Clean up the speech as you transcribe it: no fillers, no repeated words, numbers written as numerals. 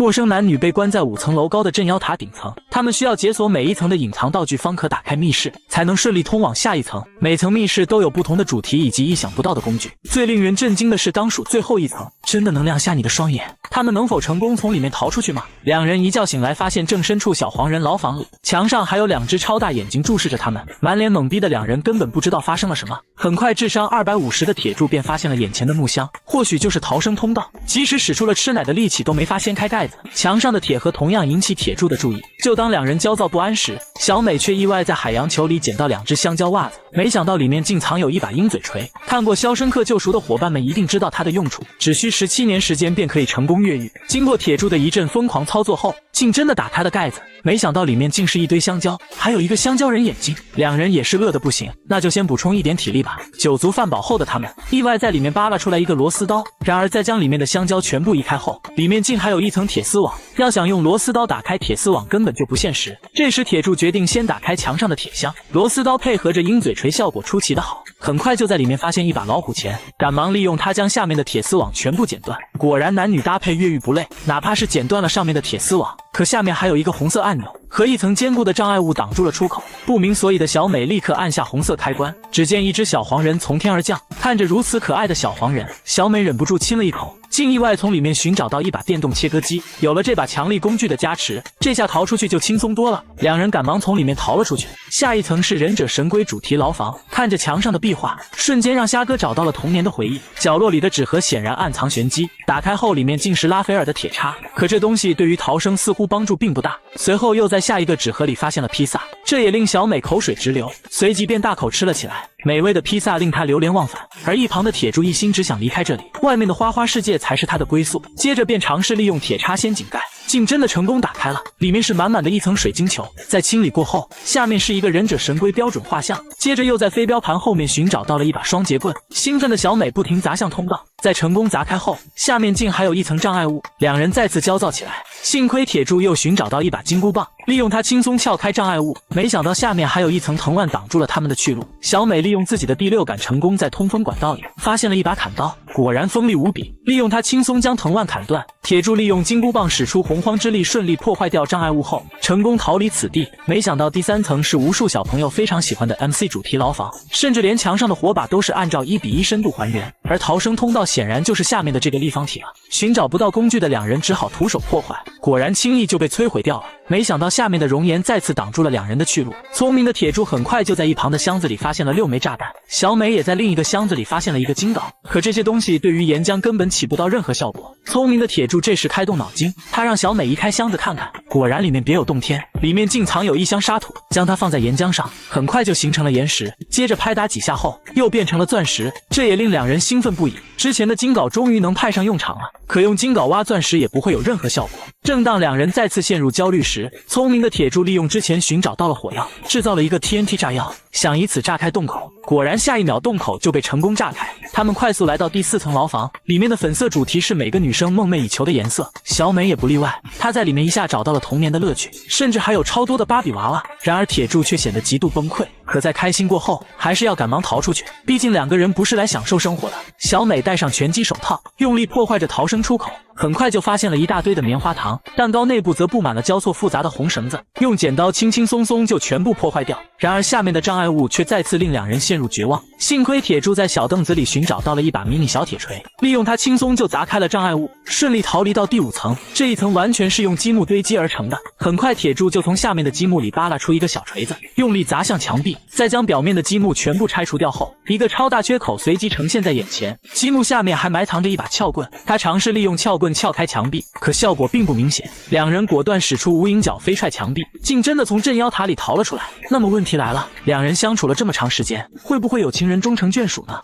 陌生男女被关在5层楼高的镇妖塔顶层，他们需要解锁每一层的隐藏道具，方可打开密室，才能顺利通往下一层。每层密室都有不同的主题以及意想不到的工具。最令人震惊的是，当属最后一层，真的能亮瞎你的双眼。他们能否成功从里面逃出去吗？两人一觉醒来，发现正身处小黄人牢房里，墙上还有2只超大眼睛注视着他们。满脸懵逼的两人根本不知道发生了什么。很快，智商250的铁柱便发现了眼前的木箱，或许就是逃生通道。即使使出了吃奶的力气，都没法掀开盖子。墙上的铁盒同样引起铁柱的注意。就当两人焦躁不安时，小美却意外在海洋球里捡到2只香蕉袜子，没想到里面竟藏有一把鹰嘴锤。看过《肖申克救赎》的伙伴们一定知道它的用处，只需17年时间便可以成功越狱。经过铁柱的一阵疯狂操作后，竟真的打开了盖子，没想到里面竟是一堆香蕉，还有一个香蕉人眼睛。两人也是饿得不行，那就先补充一点体力吧。酒足饭饱后的他们，意外在里面扒拉出来一个螺丝刀，然而在将里面的香蕉全部移开后，里面竟还有一层铁丝网。要想用螺丝刀打开铁丝网根本就不现实。这时铁柱决定先打开墙上的铁箱，螺丝刀配合着鹰嘴锤效果出奇的好，很快就在里面发现一把老虎钳，赶忙利用它将下面的铁丝网全部剪断。果然男女搭配越狱不累，哪怕是剪断了上面的铁丝网，可下面还有一个红色按钮，和一层坚固的障碍物挡住了出口。不明所以的小美立刻按下红色开关，只见一只小黄人从天而降。看着如此可爱的小黄人，小美忍不住亲了一口，竟意外从里面寻找到一把电动切割机。有了这把强力工具的加持，这下逃出去就轻松多了。两人赶忙从里面逃了出去。下一层是忍者神龟主题牢房，看着墙上的壁画，瞬间让虾哥找到了童年的回忆。角落里的纸盒显然暗藏玄机，打开后里面竟是拉斐尔的铁叉，可这东西对于逃生似乎帮助并不大。随后又在下一个纸盒里发现了披萨，这也令小美口水直流，随即便大口吃了起来。美味的披萨令她流连忘返，而一旁的铁柱一心只想离开这里，外面的花花世界才是他的归宿。接着便尝试利用铁叉掀井盖，竟真的成功打开了，里面是满满的一层水晶球。在清理过后，下面是一个忍者神龟标准画像。接着又在飞镖盘后面寻找到了一把双节棍，兴奋的小美不停砸向通道，在成功砸开后，下面竟还有一层障碍物，两人再次焦躁起来。幸亏铁柱又寻找到一把金箍棒，利用它轻松撬开障碍物，没想到下面还有一层藤蔓挡住了他们的去路。小美利用自己的第6感，成功在通风管道里发现了一把砍刀，果然锋利无比，利用它轻松将藤蔓砍断。铁柱利用金箍棒使出洪荒之力，顺利破坏掉障碍物后，成功逃离此地。没想到第3层是无数小朋友非常喜欢的 MC 主题牢房，甚至连墙上的火把都是按照1:1深度还原，而逃生通道显然就是下面的这个立方体了。寻找不到工具的两人只好徒手破坏，果然轻易就被摧毁掉了。没想到下面的熔岩再次挡住了两人的去路。聪明的铁柱很快就在一旁的箱子里发现了6枚炸弹，小美也在另一个箱子里发现了一个金镐，可这些东西对于岩浆根本起不到任何效果。聪明的铁柱这时开动脑筋，他让小美移开箱子看看，果然里面别有洞天，里面竟藏有一箱沙土，将它放在岩浆上，很快就形成了岩石。接着拍打几下后，又变成了钻石，这也令两人兴奋不已。之前的金镐终于能派上用场了，可用金镐挖钻石也不会有任何效果。正当两人再次陷入焦虑时，聪明的铁柱利用之前寻找到了火药，制造了一个 TNT 炸药，想以此炸开洞口。果然下一秒洞口就被成功炸开。他们快速来到第4层牢房，里面的粉色主题是每个女生梦寐以求的颜色，小美也不例外。她在里面一下找到了童年的乐趣，甚至还有超多的芭比娃娃。然而铁柱却显得极度崩溃，可在开心过后，还是要赶忙逃出去，毕竟两个人不是来享受生活的。小美戴上拳击手套，用力破坏着逃生出口，很快就发现了一大堆的棉花糖，蛋糕内部则布满了交错复杂的红绳子，用剪刀轻轻松松就全部破坏掉。然而下面的障碍物却再次令两人陷入绝望。幸亏铁柱在小凳子里寻找到了一把迷你小铁锤，利用它轻松就砸开了障碍物，顺利逃离到第5层。这一层完全是用积木堆积而成的，很快铁柱就从下面的积木里扒拉出一个小锤子，用力砸向墙壁，再将表面的积木全部拆除掉后，一个超大缺口随即呈现在眼前，积木下面还埋藏着一把撬棍。他尝试利用撬棍撬开墙壁，可效果并不明显。两人果断使出无影脚飞踹墙壁，竟真的从镇妖塔里逃了出来。那么问题来了，两人相处了这么长时间，会不会有情人终成眷属呢？